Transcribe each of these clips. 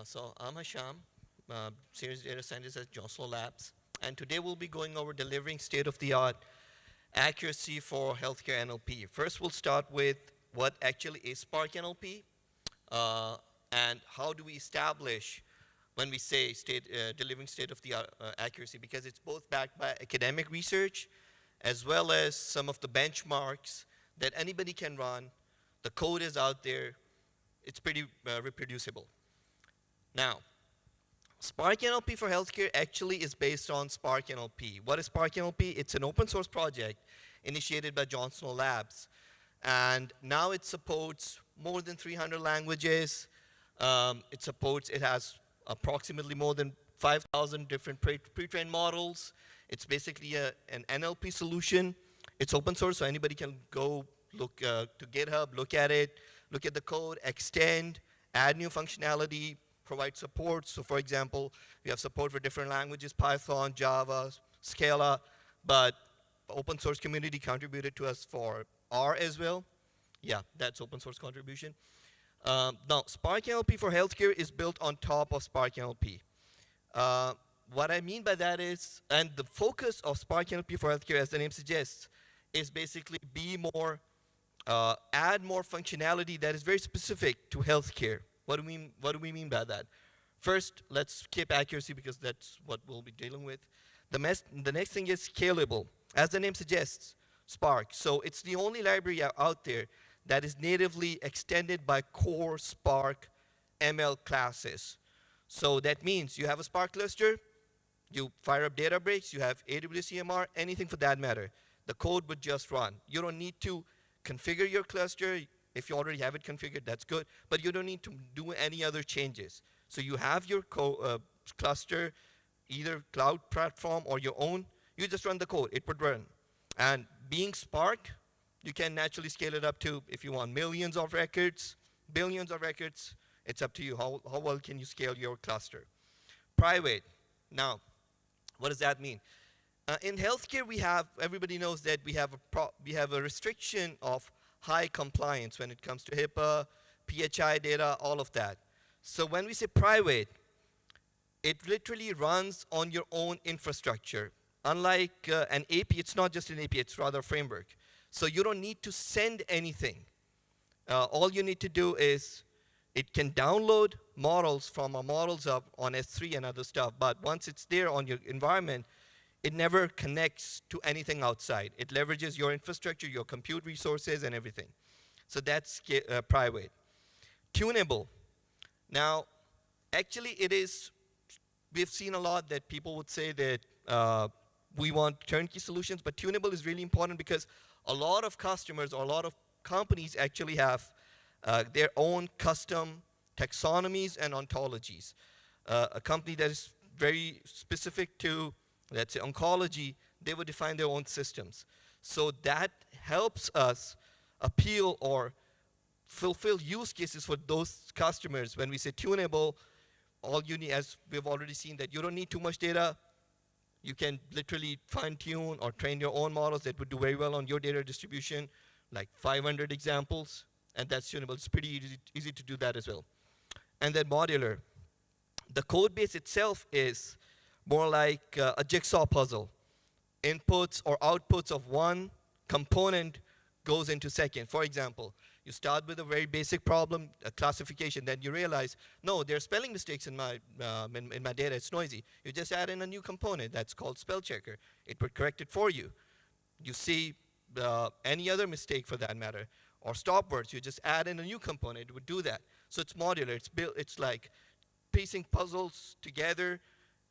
So I'm Hasham, Senior Data Scientist at Johnson Labs, and today we'll be going over delivering state-of-the-art accuracy for healthcare NLP. First, we'll start with what actually is Spark NLP, and how do we establish when we say delivering state-of-the-art accuracy, because it's both backed by academic research as well as some of the benchmarks that anybody can run. The code is out there. It's pretty reproducible. Now, Spark NLP for healthcare actually is based on Spark NLP. What is Spark NLP? It's an open source project initiated by Johnson Labs. And now it supports more than 300 languages. It has approximately more than 5,000 different pre-trained models. It's basically an NLP solution. It's open source, so anybody can go look to GitHub, look at it, look at the code, extend, add new functionality, provide support. So for example, we have support for different languages, Python, Java, Scala, but open source community contributed to us for R as well. Yeah, that's open source contribution. Now, Spark NLP for healthcare is built on top of Spark NLP. What I mean by that is, and the focus of Spark NLP for healthcare, as the name suggests, is basically add more functionality that is very specific to healthcare. What do we mean by that? First, let's skip accuracy because that's what we'll be dealing with. The next thing is scalable. As the name suggests, Spark. So it's the only library out there that is natively extended by core Spark ML classes. So that means you have a Spark cluster, you fire up Databricks, you have AWS EMR, anything for that matter. The code would just run. You don't need to configure your cluster. If you already have it configured, that's good. But you don't need to do any other changes. So you have your cluster, either cloud platform or your own. You just run the code. It would run. And being Spark, you can naturally scale it up to, if you want, millions of records, billions of records. It's up to you. How well can you scale your cluster? Private. Now, what does that mean? In healthcare, everybody knows that we have a restriction of high compliance when it comes to HIPAA, PHI data, all of that. So when we say private, it literally runs on your own infrastructure. Unlike an API, it's not just an API, it's rather a framework. So you don't need to send anything. All you need to do is, it can download models from a Models Hub on S3 and other stuff, but once it's there on your environment, it never connects to anything outside. It leverages your infrastructure, your compute resources, and everything. So that's private. Tunable. Now, actually we've seen a lot that people would say that we want turnkey solutions, but tunable is really important because a lot of customers or a lot of companies actually have their own custom taxonomies and ontologies. A company that is very specific to, let's say, oncology, they would define their own systems. So that helps us appeal or fulfill use cases for those customers. When we say tunable, all you need, as we've already seen, that you don't need too much data. You can literally fine-tune or train your own models that would do very well on your data distribution, like 500 examples, and that's tunable. It's pretty easy to do that as well. And then modular. The code base itself is more like a jigsaw puzzle. Inputs or outputs of one component goes into second. For example, you start with a very basic problem, a classification, then you realize, no, there are spelling mistakes in my data, it's noisy. You just add in a new component that's called spell checker. It would correct it for you. You see any other mistake for that matter, or stop words, you just add in a new component, it would do that. So it's modular, it's like piecing puzzles together.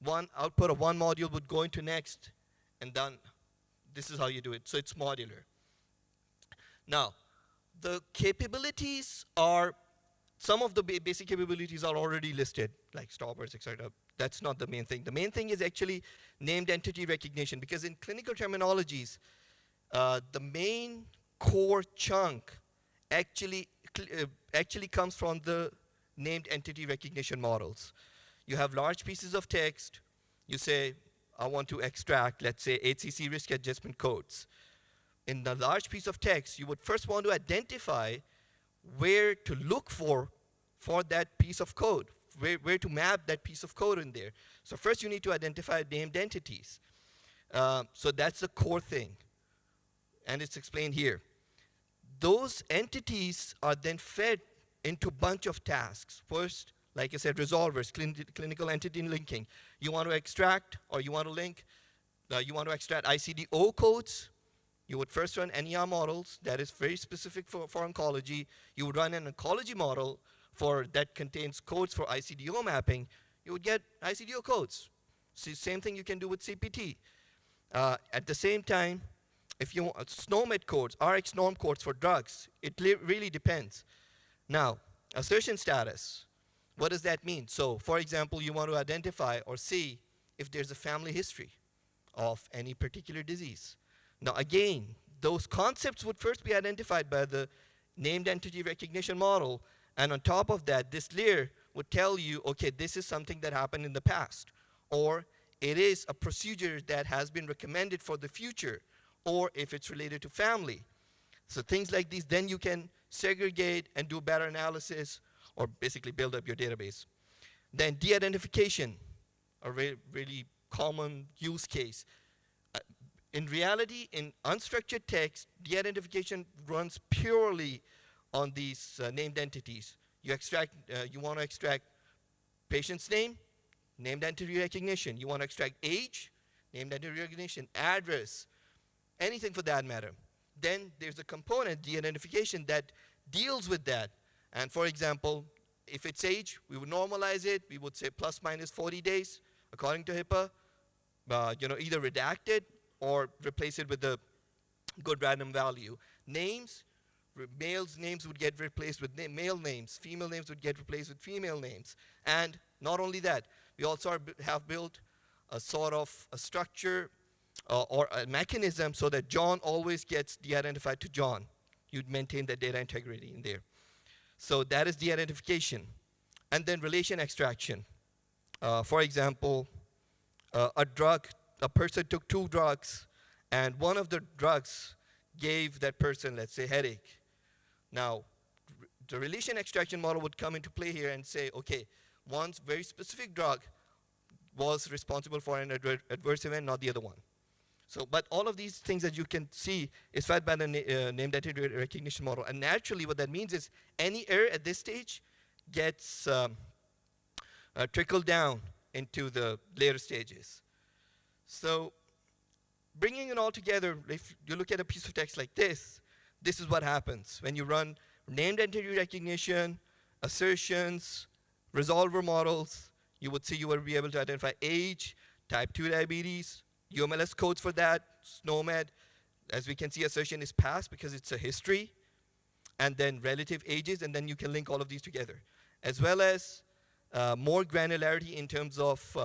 One output of one module would go into next, and done. This is how you do it. So it's modular. Now, the capabilities are, some of the basic capabilities are already listed, like stop words, etc. That's not the main thing. The main thing is actually named entity recognition, because in clinical terminologies, the main core chunk actually comes from the named entity recognition models. You have large pieces of text. You say, I want to extract, let's say, HCC risk adjustment codes. In the large piece of text, you would first want to identify where to look for that piece of code. where to map that piece of code in there. So first you need to identify named entities. So that's the core thing, and it's explained here. Those entities are then fed into a bunch of tasks. First, like I said, resolvers, clinical entity linking. You want to extract or you want to link, you want to extract ICD-O codes. You would first run NER models. That is very specific for oncology. You would run an oncology model that contains codes for ICD-O mapping. You would get ICD-O codes. Same thing you can do with CPT. At the same time, if you want SNOMED codes, RX norm codes for drugs, it really depends. Now, assertion status, what does that mean? So, for example, you want to identify or see if there's a family history of any particular disease. Now, again, those concepts would first be identified by the named entity recognition model, and on top of that, this layer would tell you, okay, this is something that happened in the past, or it is a procedure that has been recommended for the future, or if it's related to family. So things like these, then you can segregate and do better analysis, or basically build up your database. Then de-identification, a really common use case. In reality, in unstructured text, de-identification runs purely on these named entities. You want to extract patient's name, named entity recognition. You want to extract age, named entity recognition, address, anything for that matter. Then there's a component, de-identification, that deals with that. And for example, if it's age, we would normalize it. We would say plus minus 40 days, according to HIPAA. Either redact it or replace it with a good random value. Names, males' names would get replaced with male names. Female names would get replaced with female names. And not only that, we also have built a sort of a structure or a mechanism so that John always gets de-identified to John. You'd maintain that data integrity in there. So that is de-identification. And then relation extraction. For example, a person took 2 drugs, and one of the drugs gave that person, let's say, headache. Now, the relation extraction model would come into play here and say, okay, one very specific drug was responsible for an adverse event, not the other one. So, but all of these things that you can see is fed by the named entity recognition model. And naturally, what that means is any error at this stage gets trickled down into the later stages. So, bringing it all together, if you look at a piece of text like this is what happens when you run named entity recognition, assertions, resolver models. You would see you will be able to identify age, type 2 diabetes, UMLS codes for that, SNOMED. As we can see, assertion is passed because it's a history, and then relative ages, and then you can link all of these together. As well as more granularity in terms of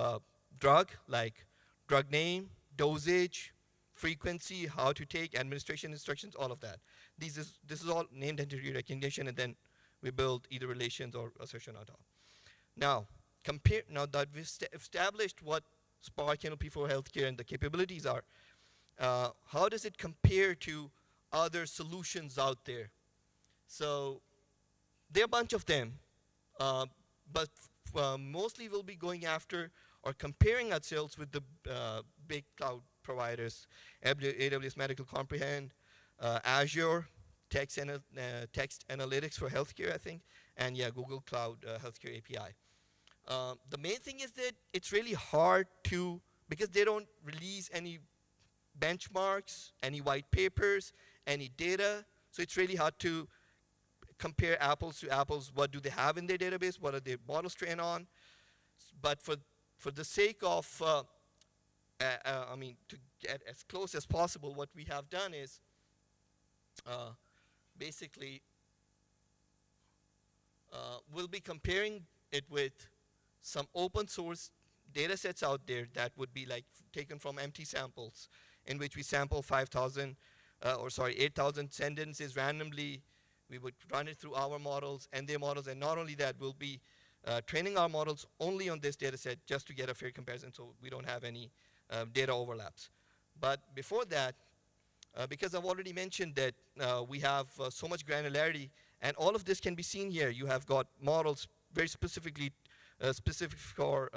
drug, like drug name, dosage, frequency, how to take, administration instructions, all of that. This is all named entity recognition, and then we build either relations or assertion on top. Now that we've established what Spark NLP for healthcare and the capabilities are, how does it compare to other solutions out there? So there are a bunch of them, but mostly we'll be going after or comparing ourselves with the big cloud providers, AWS Medical Comprehend, Azure, text analytics for healthcare, I think, and Google Cloud Healthcare API. The main thing is that it's really hard because they don't release any benchmarks, any white papers, any data, so it's really hard to compare apples to apples. What do they have in their database? What are their models trained on? But for the sake of, to get as close as possible, what we have done is basically we'll be comparing it with some open source data sets out there that would be like taken from empty samples, in which we sample 8,000 sentences randomly. We would run it through our models and their models, and not only that, we'll be training our models only on this data set just to get a fair comparison, so we don't have any data overlaps. But before that, because I've already mentioned that we have so much granularity, and all of this can be seen here. You have got models very specifically specific for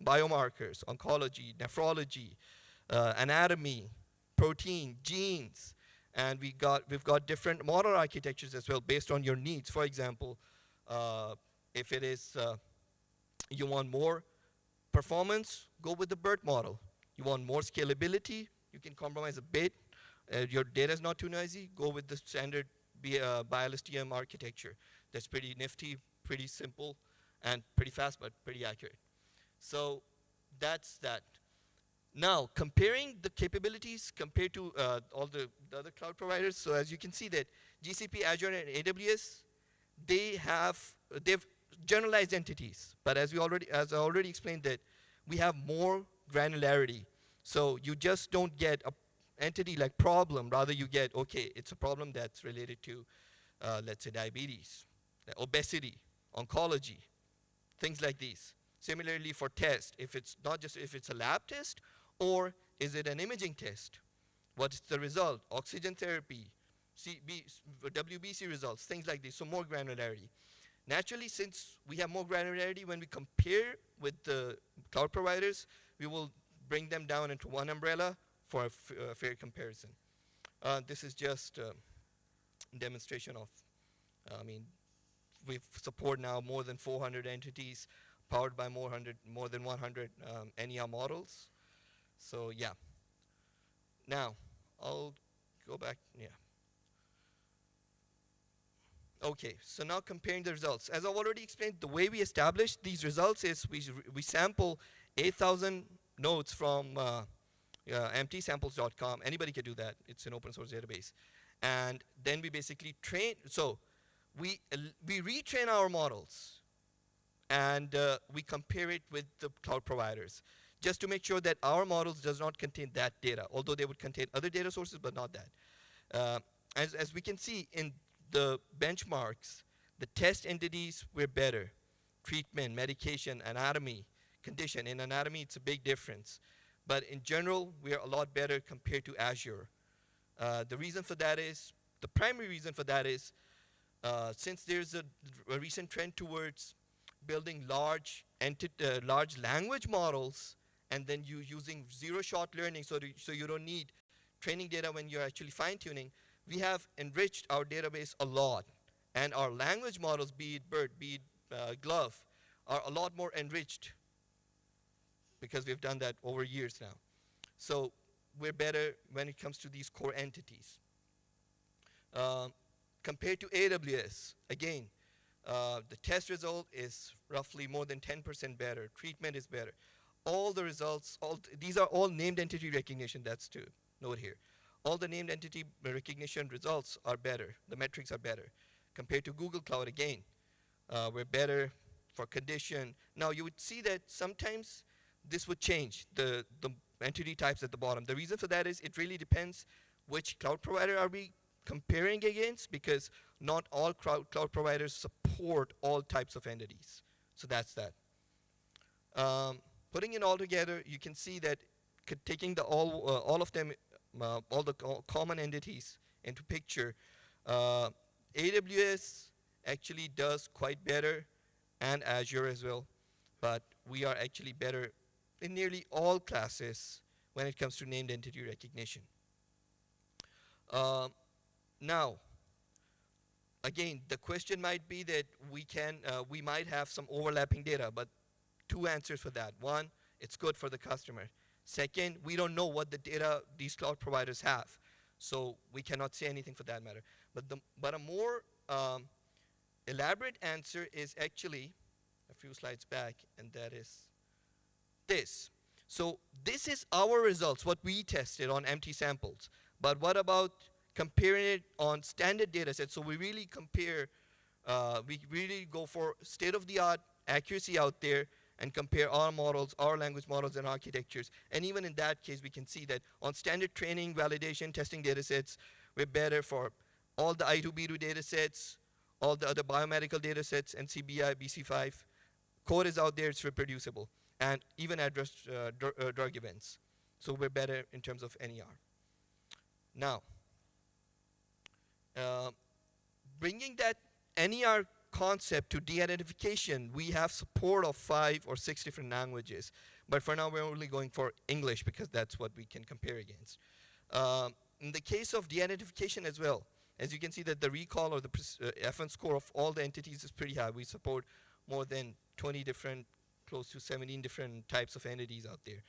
biomarkers, oncology, nephrology, anatomy, protein, genes, and we've got different model architectures as well based on your needs. For example, if it is you want more performance, go with the BERT model. You want more scalability, you can compromise a bit. Your data is not too noisy, go with the standard BILSTM architecture. That's pretty nifty, pretty simple, and pretty fast, but pretty accurate. So that's that. Now, comparing the capabilities compared to all the other cloud providers, so as you can see that GCP, Azure, and AWS, they've generalized entities. But as I already explained that we have more granularity. So you just don't get an entity like problem, rather you get, okay, it's a problem that's related to, let's say, diabetes, obesity, oncology, things like these. Similarly for test, if it's not just if it's a lab test, or is it an imaging test? What's the result? Oxygen therapy, WBC results, things like this, so more granularity. Naturally, since we have more granularity when we compare with the cloud providers, we will bring them down into one umbrella for a fair comparison. This is just a demonstration of, we support now more than 400 entities powered by more than 100 NER models. So yeah. Now, I'll go back, yeah. Okay, so now comparing the results. As I've already explained, the way we establish these results is we sample 8,000 nodes from emptysamples.com. Anybody can do that. It's an open source database. And then we basically train, so we retrain our models and we compare it with the cloud providers just to make sure that our models does not contain that data, although they would contain other data sources, but not that. As we can see in the benchmarks, the test entities were better. Treatment, medication, anatomy, condition. In anatomy, it's a big difference. But in general, we are a lot better compared to Azure. The reason for that is, the primary reason for that is, since there's a recent trend towards building large language models, and then using zero-shot learning, so you don't need training data when you're actually fine-tuning, we have enriched our database a lot. And our language models, be it BERT, be it GLOVE, are a lot more enriched because we've done that over years now. So we're better when it comes to these core entities. Compared to AWS, again, the test result is roughly more than 10% better. Treatment is better. All the results, these are all named entity recognition, that's to note here. All the named entity recognition results are better. The metrics are better. Compared to Google Cloud, again, we're better for condition. Now, you would see that sometimes this would change, the entity types at the bottom. The reason for that is it really depends which cloud provider are we comparing against, because not all cloud providers support all types of entities. So that's that. Putting it all together, you can see that taking all of them, all the common entities into picture, AWS actually does quite better, and Azure as well, but we are actually better in nearly all classes when it comes to named entity recognition. Now, again, the question might be that we might have some overlapping data, but two answers for that. One, it's good for the customer. Second, we don't know what the data these cloud providers have, so we cannot say anything for that matter. But a more elaborate answer is actually a few slides back, and that is this. So this is our results, what we tested on empty samples. But what about comparing it on standard data sets? So we really compare, we really go for state-of-the-art accuracy out there and compare our models, our language models and architectures. And even in that case, we can see that on standard training, validation, testing data sets, we're better for all the I2B2 data sets, all the other biomedical data sets, NCBI, BC5. Code is out there, it's reproducible, and even address drug events. So we're better in terms of NER. Now, bringing that NER concept to de-identification, we have support of 5 or 6 different languages. But for now, we're only going for English because that's what we can compare against. In the case of de-identification as well, as you can see that the recall or the FN score of all the entities is pretty high. We support more than 20 different, close to 17 different types of entities out there.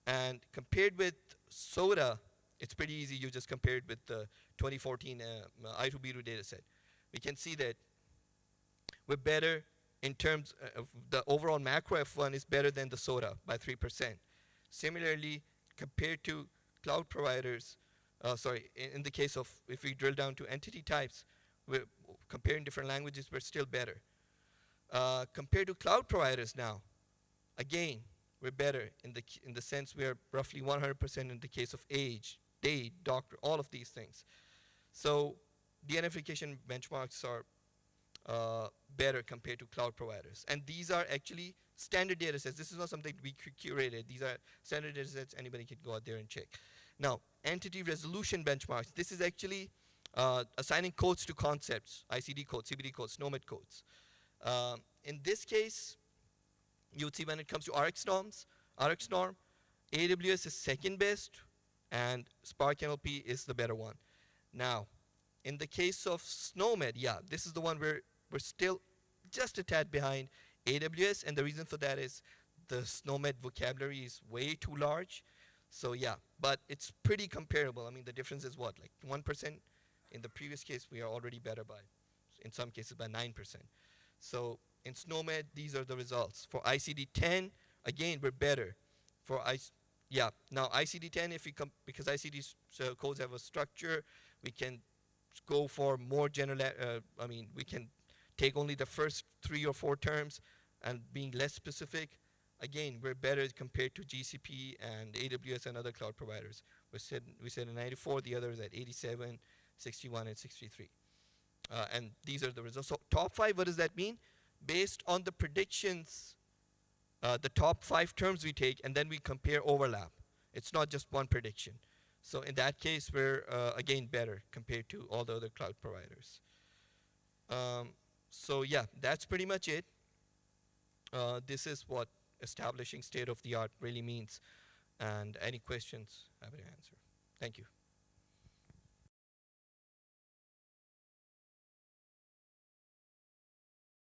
And compared with SOTA, it's pretty easy. You just compare it with the 2014 I2B2 dataset. We can see that we're better in terms of the overall macro F1 is better than the SOTA by 3%. Similarly, compared to cloud providers, in the case of, if we drill down to entity types, we're comparing different languages, we're still better. Compared to cloud providers now, again, we're better in the sense we are roughly 100% in the case of age, date, doctor, all of these things. So de-identification benchmarks are better compared to cloud providers. And these are actually standard data sets. This is not something we curated. These are standard data sets. Anybody can go out there and check. Now, entity resolution benchmarks. This is actually assigning codes to concepts, ICD codes, CBD codes, SNOMED codes. In this case, you would see when it comes to RX norm, AWS is second best, and Spark NLP is the better one. Now, in the case of SNOMED, yeah, this is the one where we're still just a tad behind AWS, and the reason for that is the SNOMED vocabulary is way too large. So yeah, but it's pretty comparable. I mean, the difference is what, like 1%? In the previous case, we are already better by, in some cases, by 9%. So in SNOMED, these are the results. For ICD-10, again, we're better. Now ICD-10, because ICD codes have a structure, we can go for more general, we can take only the first 3 or 4 terms and being less specific. Again, we're better compared to GCP and AWS and other cloud providers. We said at 94, the others at 87, 61, and 63. And these are the results. So top 5, what does that mean? Based on the predictions, the top 5 terms we take, and then we compare overlap. It's not just one prediction. So in that case, we're, again, better compared to all the other cloud providers. So yeah, that's pretty much it. This is what establishing state-of-the-art really means. And any questions, happy to answer. Thank you.